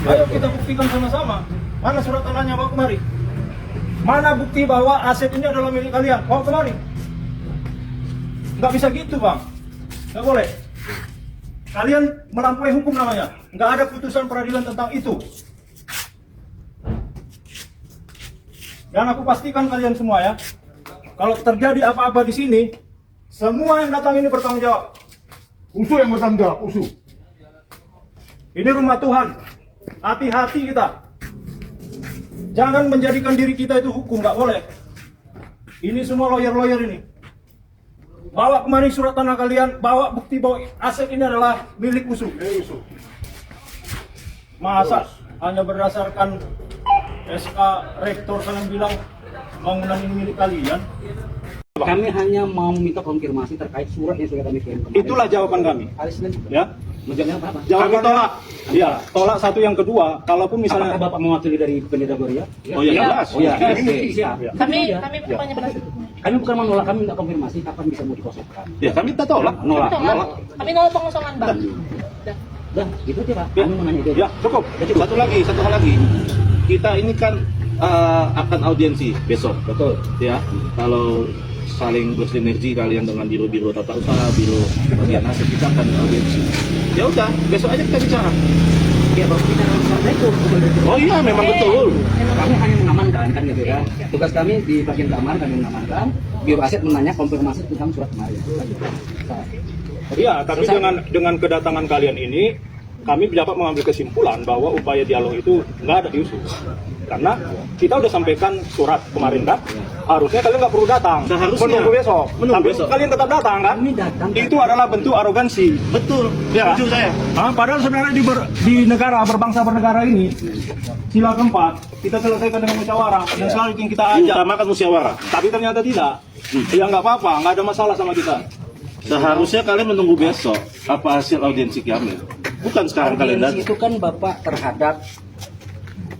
Ayo kita buktikan sama-sama. Mana surat tanahnya, bawa kemari. Mana bukti bahwa aset ini adalah milik kalian? Bawa kemari. Nggak bisa gitu, Bang. Nggak boleh. Kalian melampaui hukum namanya. Nggak ada putusan peradilan tentang itu. Dan aku pastikan kalian semua ya, kalau terjadi apa-apa di sini, semua yang datang ini bertanggung jawab. Usu yang bertanggung jawab, usu. Ini rumah Tuhan. Hati-hati kita. Jangan menjadikan diri kita itu hukum, nggak boleh. Ini semua lawyer-lawyer ini. Bawa kemari surat tanah kalian, bawa bukti bahwa aset ini adalah milik usu. Masa hanya berdasarkan SK rektor kalian bilang bangunan ini milik kalian? Kami hanya mau minta konfirmasi terkait surat yang sudah kami kirim kemarin. Itulah jawaban kami. Hari Senin. Ya. Menjawabnya apa? Kami tolak. Ya, tolak satu. Yang kedua, kalaupun misalnya Apakah Bapak mewakili dari Pendeta Gloria? Oh iya, jelas. Oh iya, Iya. oke, siap. Kami Ya. bukannya benar. Kami bukan menolak, kami minta konfirmasi kapan bisa mau dikosongkan. ya kami tak tolak. Nolak. Kami nolak pengosongan, Bang. Dah, gitu aja Pak. Kami mau nanya itu. Ya, cukup. Satu hal lagi. Kita ini kan akan audiensi besok. Betul. Ya, kalau saling bersinergi kalian dengan biro-biro tata usaha, biro bagian aset, kita akan audiensi. Ya udah, besok aja kita bicara. Ya, Bapak kita harus itu. Oh iya, memang betul. Kami hanya mengamankan kan gitu ya. Tugas kami di bagian kamar kami mengamankan. Biro aset menanya konfirmasi tentang surat kemarin. Iya, tapi dengan kedatangan kalian ini, kami dapat mengambil kesimpulan bahwa upaya dialog itu nggak ada di usul. Karena kita udah sampaikan surat kemarin kan, harusnya kalian nggak perlu datang. Seharusnya. Menunggu besok. Menunggu Tapi besok. kalian tetap datang kan? Kami datang. Itu adalah bentuk arogansi. Betul. Ya. Setuju saya. Padahal sebenarnya di negara berbangsa bernegara ini, sila keempat kita selesaikan dengan musyawarah dan selalu yang kita ajak. Utamakan musyawarah. Tapi ternyata tidak. Ya nggak apa-apa, nggak ada masalah sama kita. Seharusnya kalian menunggu besok apa hasil audiensi kami. Bukan sekarang kalian Audiensi datang. itu kan Bapak terhadap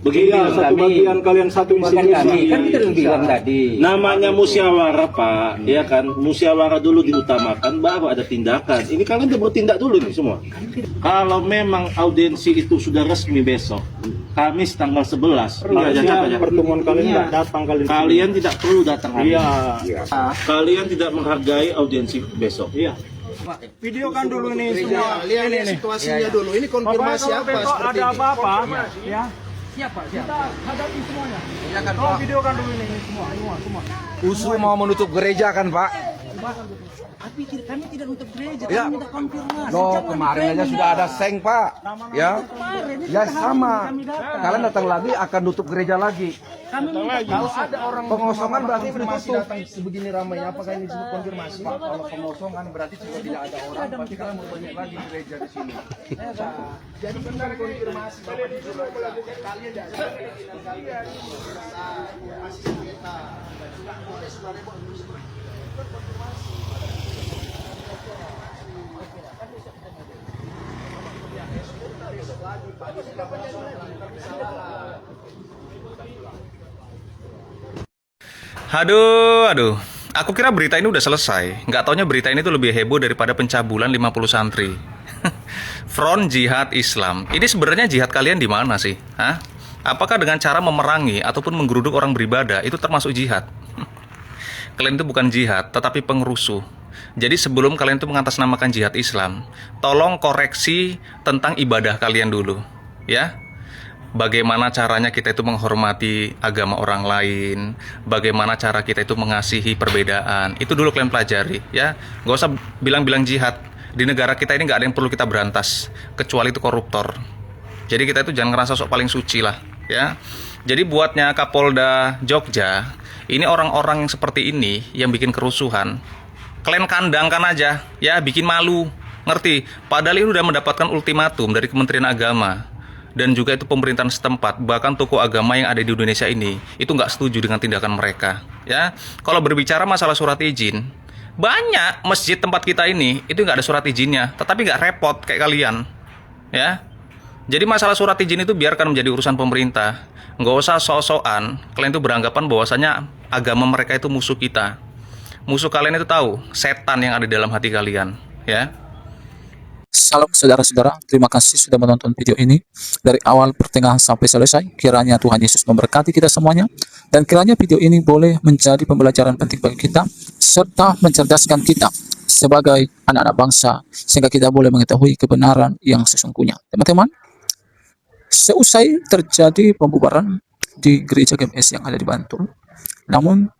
Begini, Iya, satu kami. bagian kalian satu bukan institusi. kami. Kan kita udah bilang tadi. namanya musyawarah Pak, ya kan? Musyawarah dulu diutamakan, baru ada tindakan. Ini kalian udah bertindak dulu nih semua. Kalau memang audiensi itu sudah resmi besok, Kamis tanggal 11, Harusnya pertemuan kalian Iya. nggak datang kalian. kalian tidak perlu datang hari Iya. ini. Kalian tidak menghargai audiensi besok. Iya. Videokan dulu nih semua. Lihat situasinya dulu. Ini konfirmasi Pokoknya kalau apa besok seperti ada ini? apa-apa, ya. Siapa? Kita hadapi semuanya. Ya kan, Tolong Pak. videokan dulu ini semua. Usu mau menutup gereja kan, Pak? Tapi kami tidak nutup gereja, Ya. kami minta konfirmasi. Loh, Jangan kemarin aja di-framing, sudah ada Pak. seng, Pak. Ya. Kemarin, ini Ya kita hari ini sama. kami datang. Kalian datang lagi akan tutup gereja lagi. Kami minta Kalau ada orang pengosongan berarti ditutup. Datang sebegini ramainya, apakah ini disebut konfirmasi? Pak, kalau pengosongan berarti sudah tidak ada orang. Berarti kalian mau banyak lagi gereja di sini. Jadi benar konfirmasi Bapak disuruh melakukan kalian tidak kalian asisten kita. Boleh sebenarnya Aduh. Aku kira berita ini udah selesai. Nggak taunya berita ini tuh lebih heboh daripada pencabulan 50 santri. Front Jihad Islam. Ini sebenarnya jihad kalian di mana sih? Hah? Apakah dengan cara memerangi ataupun menggeruduk orang beribadah itu termasuk jihad? Kalian itu bukan jihad, tetapi pengerusuh. Jadi sebelum kalian itu mengatasnamakan jihad Islam, tolong koreksi tentang ibadah kalian dulu. Ya? Bagaimana caranya kita itu menghormati agama orang lain, bagaimana cara kita itu mengasihi perbedaan, itu dulu kalian pelajari ya. Gak usah bilang-bilang jihad. Di negara kita ini gak ada yang perlu kita berantas, kecuali itu koruptor. Jadi kita itu jangan ngerasa sok paling suci lah ya. Jadi buatnya Kapolda Jogja, ini orang-orang yang seperti ini yang bikin kerusuhan, kalian kandangkan aja ya, bikin malu, ngerti? Padahal ini udah mendapatkan ultimatum dari Kementerian Agama dan juga itu pemerintahan setempat, bahkan tokoh agama yang ada di Indonesia ini itu nggak setuju dengan tindakan mereka ya. Kalau berbicara masalah surat izin, banyak masjid tempat kita ini itu nggak ada surat izinnya, tetapi nggak repot kayak kalian ya. Jadi masalah surat izin itu biarkan menjadi urusan pemerintah, nggak usah sok-sokan kalian itu beranggapan bahwasanya agama mereka itu musuh kita. Musuh kalian itu tahu setan yang ada di dalam hati kalian ya. Salam saudara-saudara, terima kasih sudah menonton video ini dari awal pertengahan sampai selesai. Kiranya Tuhan Yesus memberkati kita semuanya, dan kiranya video ini boleh menjadi pembelajaran penting bagi kita serta mencerdaskan kita sebagai anak-anak bangsa, sehingga kita boleh mengetahui kebenaran yang sesungguhnya. Teman-teman, seusai terjadi pembubaran di gereja GMS yang ada di Bantul, namun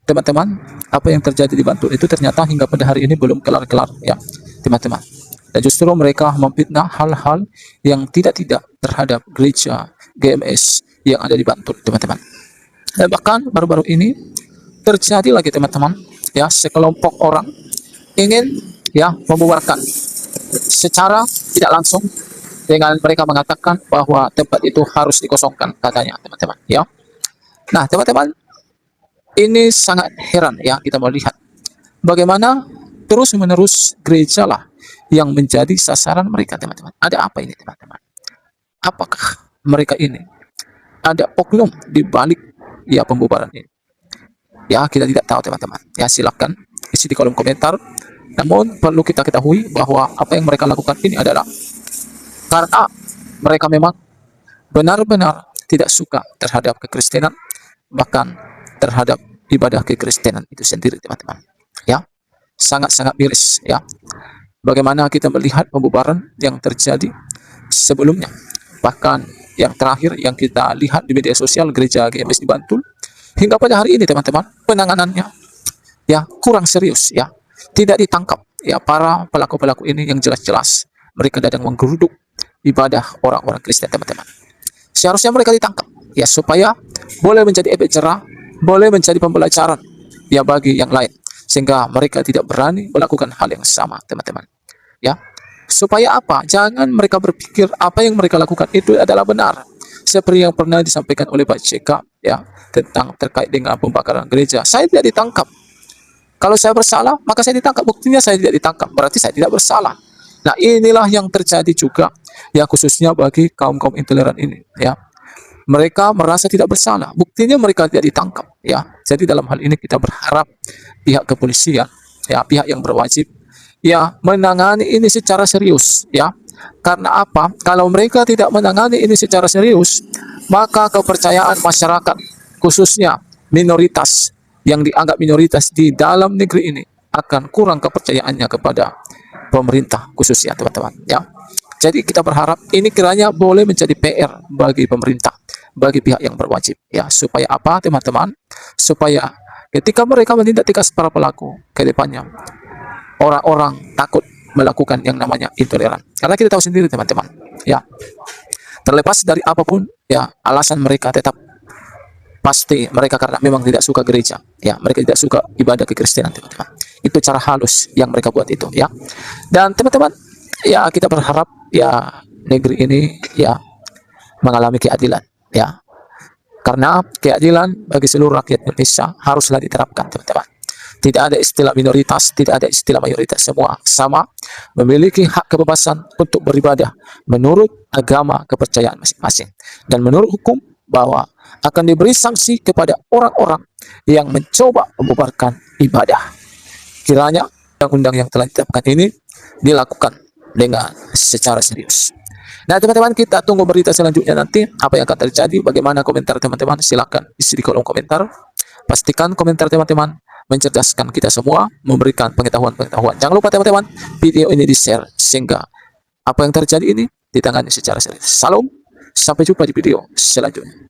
teman-teman, apa yang terjadi di Bantul itu ternyata hingga pada hari ini belum kelar-kelar, ya teman-teman. Dan justru mereka memfitnah hal-hal yang tidak terhadap gereja GMS yang ada di Bantul, teman-teman. Dan bahkan baru-baru ini terjadi lagi, teman-teman, ya, sekelompok orang ingin ya membubarkan secara tidak langsung dengan mereka mengatakan bahwa tempat itu harus dikosongkan, katanya, teman-teman, ya. Nah, teman-teman, ini sangat heran, ya, kita melihat bagaimana terus-menerus gereja lah yang menjadi sasaran mereka, teman-teman. Ada apa ini, teman-teman? Apakah mereka ini ada oknum di balik ya pembubaran ini? Ya, kita tidak tahu, teman-teman. Ya, silakan isi di kolom komentar. Namun perlu kita ketahui bahwa apa yang mereka lakukan ini adalah karena mereka memang benar-benar tidak suka terhadap kekristenan, bahkan terhadap ibadah kekristenan itu sendiri, teman-teman. Ya, sangat-sangat miris, ya. Bagaimana kita melihat pembubaran yang terjadi sebelumnya, bahkan yang terakhir yang kita lihat di media sosial gereja GMS di Bantul, hingga pada hari ini, teman-teman, penanganannya ya kurang serius, ya, tidak ditangkap ya para pelaku-pelaku ini yang jelas-jelas mereka datang menggeruduk ibadah orang-orang Kristen, teman-teman. Seharusnya mereka ditangkap ya supaya boleh menjadi efek jerah, boleh menjadi pembelajaran ya bagi yang lain, sehingga mereka tidak berani melakukan hal yang sama, teman-teman. Ya, supaya apa? Jangan mereka berpikir apa yang mereka lakukan itu adalah benar. Seperti yang pernah disampaikan oleh Pak JK ya tentang terkait dengan pembakaran gereja. Saya tidak ditangkap. Kalau saya bersalah, maka saya ditangkap. Buktinya saya tidak ditangkap, berarti saya tidak bersalah. Nah, inilah yang terjadi juga ya khususnya bagi kaum-kaum intoleran ini, ya. Mereka merasa tidak bersalah, buktinya mereka tidak ditangkap, ya. Jadi dalam hal ini kita berharap pihak kepolisian, ya, pihak yang berwajib, ya, menangani ini secara serius, ya. Karena apa? Kalau mereka tidak menangani ini secara serius, maka kepercayaan masyarakat, khususnya minoritas yang dianggap minoritas di dalam negeri ini, akan kurang kepercayaannya kepada pemerintah khususnya, teman-teman, ya. Jadi kita berharap ini kiranya boleh menjadi PR bagi pemerintah, bagi pihak yang berwajib, ya, supaya apa, teman-teman? Supaya ketika mereka menindak tegas para pelaku ke depannya, orang-orang takut melakukan yang namanya intoleran. Karena kita tahu sendiri, teman-teman, ya, terlepas dari apapun ya alasan mereka, tetap pasti mereka karena memang tidak suka gereja, ya, mereka tidak suka ibadah kekristenan, teman-teman. Itu cara halus yang mereka buat itu, ya. Dan teman-teman, ya, kita berharap ya negeri ini ya mengalami keadilan, ya, karena keadilan bagi seluruh rakyat Indonesia haruslah diterapkan, teman-teman. Tidak ada istilah minoritas, tidak ada istilah mayoritas, semua sama memiliki hak kebebasan untuk beribadah menurut agama kepercayaan masing-masing, dan menurut hukum bahwa akan diberi sanksi kepada orang-orang yang mencoba membubarkan ibadah. Kiranya undang-undang yang telah ditetapkan ini dilakukan dengan secara serius. Nah, teman-teman, kita tunggu berita selanjutnya nanti apa yang akan terjadi, bagaimana komentar teman-teman, silakan isi di kolom komentar. Pastikan komentar teman-teman mencerdaskan kita semua, memberikan pengetahuan-pengetahuan. Jangan lupa, teman-teman, video ini di-share sehingga apa yang terjadi ini ditangani secara serius. Salam, sampai jumpa di video selanjutnya.